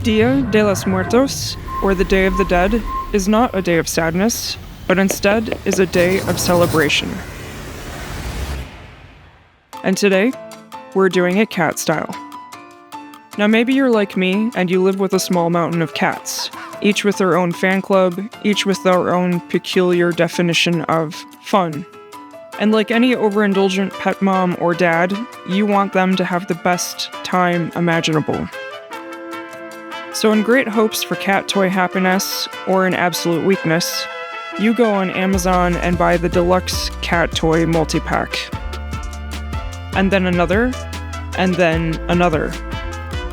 Dia de los Muertos, or the Day of the Dead, is not a day of sadness, but instead is a day of celebration. And today, we're doing it cat style. Now maybe you're like me and you live with a small mountain of cats, each with their own fan club, each with their own peculiar definition of fun. And like any overindulgent pet mom or dad, you want them to have the best time imaginable. So in great hopes for cat toy happiness, or in absolute weakness, you go on Amazon and buy the deluxe cat toy multi-pack. And then another, and then another.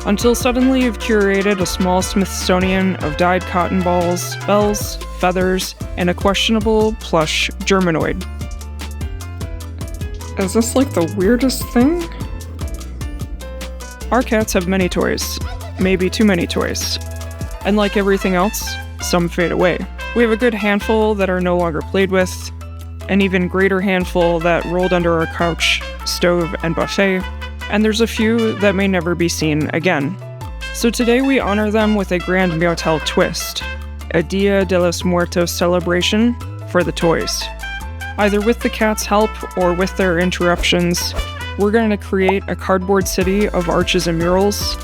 Until suddenly you've curated a small Smithsonian of dyed cotton balls, bells, feathers, and a questionable plush Germanoid. Is this like the weirdest thing? Our cats have many toys. Maybe too many toys. And like everything else, some fade away. We have a good handful that are no longer played with, an even greater handful that rolled under our couch, stove, and buffet, and there's a few that may never be seen again. So today we honor them with a grand Meowtel twist, a Dia de los Muertos celebration for the toys. Either with the cats' help or with their interruptions, we're going to create a cardboard city of arches and murals,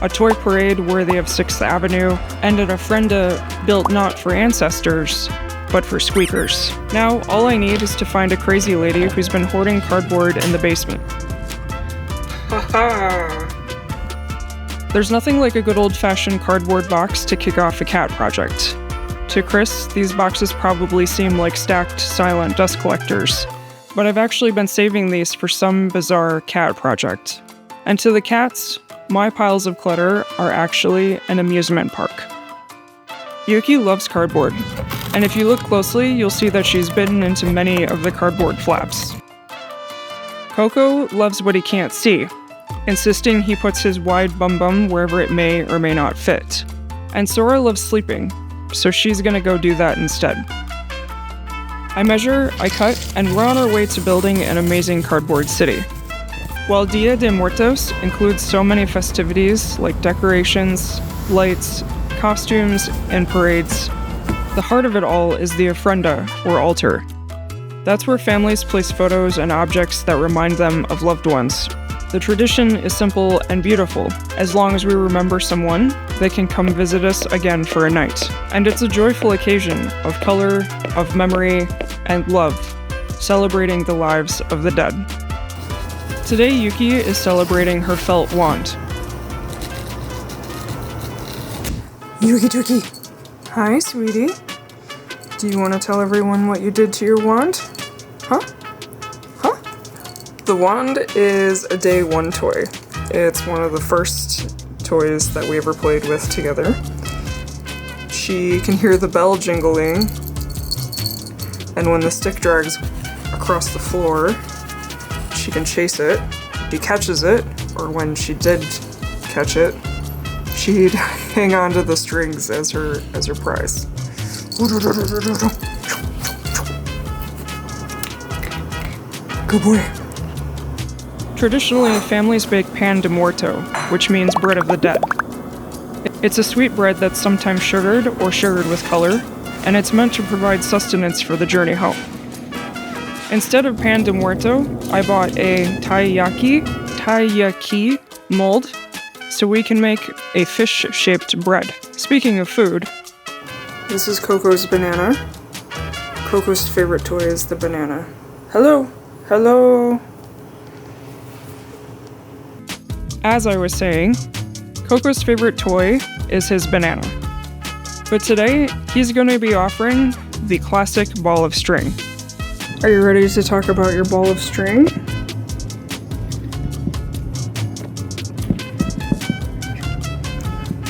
a toy parade worthy of 6th Avenue, and an ofrenda built not for ancestors, but for squeakers. Now, all I need is to find a crazy lady who's been hoarding cardboard in the basement. Haha! There's nothing like a good old-fashioned cardboard box to kick off a cat project. To Chris, these boxes probably seem like stacked, silent dust collectors, but I've actually been saving these for some bizarre cat project. And to the cats, my piles of clutter are actually an amusement park. Yuki loves cardboard, and if you look closely, you'll see that she's bitten into many of the cardboard flaps. Koko loves what he can't see, insisting he puts his wide bum-bum wherever it may or may not fit. And Sora loves sleeping, so she's gonna go do that instead. I measure, I cut, and we're on our way to building an amazing cardboard city. While Dia de Muertos includes so many festivities like decorations, lights, costumes, and parades, the heart of it all is the ofrenda, or altar. That's where families place photos and objects that remind them of loved ones. The tradition is simple and beautiful. As long as we remember someone, they can come visit us again for a night. And it's a joyful occasion of color, of memory, and love, celebrating the lives of the dead. Today, Yuki is celebrating her felt wand. Yuki Tuki. Hi, sweetie. Do you want to tell everyone what you did to your wand? Huh? The wand is a day one toy. It's one of the first toys that we ever played with together. She can hear the bell jingling, and when the stick drags across the floor, she can chase it. She catches it, or when she did catch it, she'd hang on to the strings as her prize. Good boy. Traditionally, families bake pan de muerto, which means bread of the dead. It's a sweet bread that's sometimes sugared or sugared with color, and it's meant to provide sustenance for the journey home. Instead of pan de muerto, I bought a taiyaki mold, so we can make a fish-shaped bread. Speaking of food, this is Coco's banana. Coco's favorite toy is the banana. Hello! Hello! As I was saying, Coco's favorite toy is his banana. But today, he's going to be offering the classic ball of string. Are you ready to talk about your ball of string?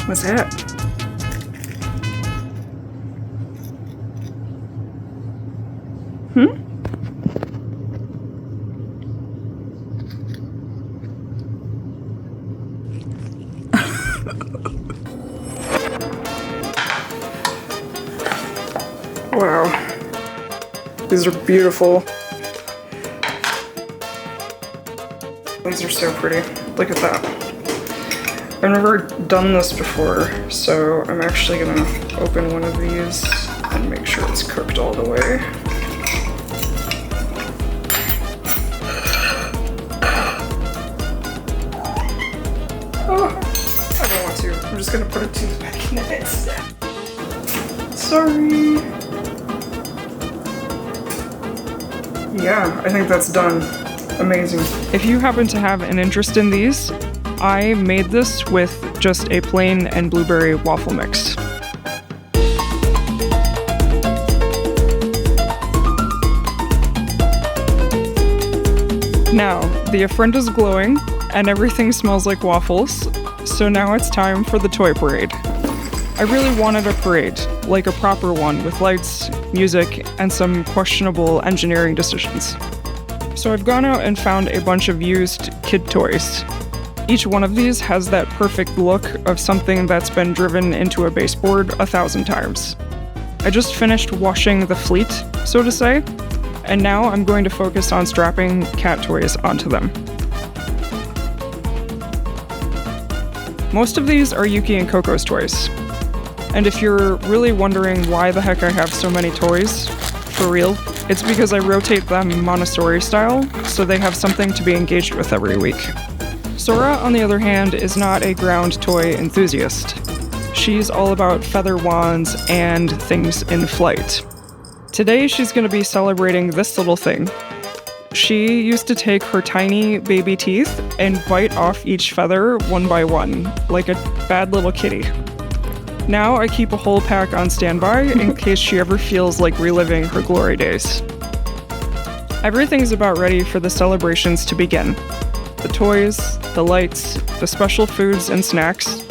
What's that? Wow. These are beautiful. These are so pretty. Look at that. I've never done this before, so I'm actually gonna open one of these and make sure it's cooked all the way. Oh, I don't want to. I'm just gonna put a toothpick in it. Sorry. Yeah, I think that's done. Amazing. If you happen to have an interest in these, I made this with just a plain and blueberry waffle mix. Now, the ofrenda's glowing, and everything smells like waffles, so now it's time for the toy parade. I really wanted a parade, like a proper one with lights, music, and some questionable engineering decisions. So I've gone out and found a bunch of used kid toys. Each one of these has that perfect look of something that's been driven into a baseboard 1,000 times. I just finished washing the fleet, so to say, and now I'm going to focus on strapping cat toys onto them. Most of these are Yuki and Koko's toys. And if you're really wondering why the heck I have so many toys, for real, it's because I rotate them Montessori style, so they have something to be engaged with every week. Sora, on the other hand, is not a ground toy enthusiast. She's all about feather wands and things in flight. Today, she's going to be celebrating this little thing. She used to take her tiny baby teeth and bite off each feather one by one, like a bad little kitty. Now I keep a whole pack on standby in case she ever feels like reliving her glory days. Everything's about ready for the celebrations to begin. The toys, the lights, the special foods and snacks.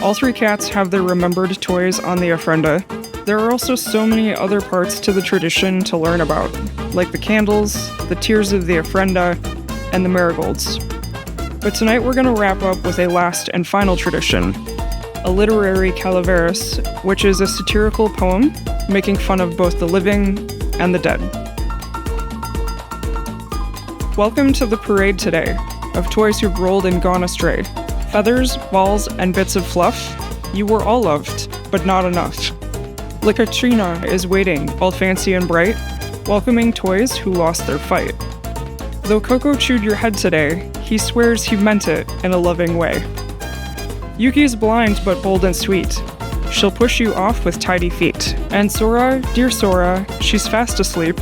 All three cats have their remembered toys on the ofrenda. There are also so many other parts to the tradition to learn about, like the candles, the tiers of the ofrenda, and the marigolds. But tonight we're going to wrap up with a last and final tradition, a literary calaveras, which is a satirical poem making fun of both the living and the dead. Welcome to the parade today, of toys who've rolled and gone astray. Feathers, balls, and bits of fluff, you were all loved, but not enough. Likatrina is waiting, all fancy and bright, welcoming toys who lost their fight. Though Koko chewed your head today, he swears he meant it in a loving way. Yuki's blind but bold and sweet. She'll push you off with tidy feet. And Sora, dear Sora, she's fast asleep.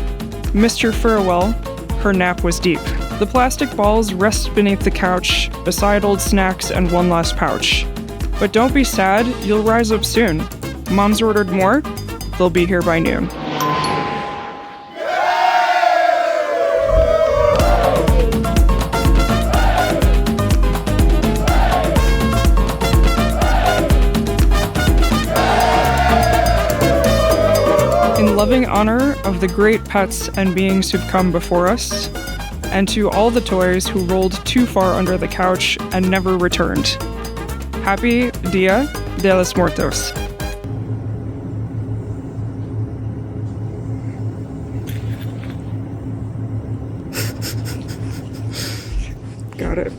Missed your farewell, her nap was deep. The plastic balls rest beneath the couch, beside old snacks and one last pouch. But don't be sad, you'll rise up soon. Mom's ordered more, they'll be here by noon. In loving honor of the great pets and beings who've come before us, and to all the toys who rolled too far under the couch and never returned. Happy Dia de Los Muertos. Got it.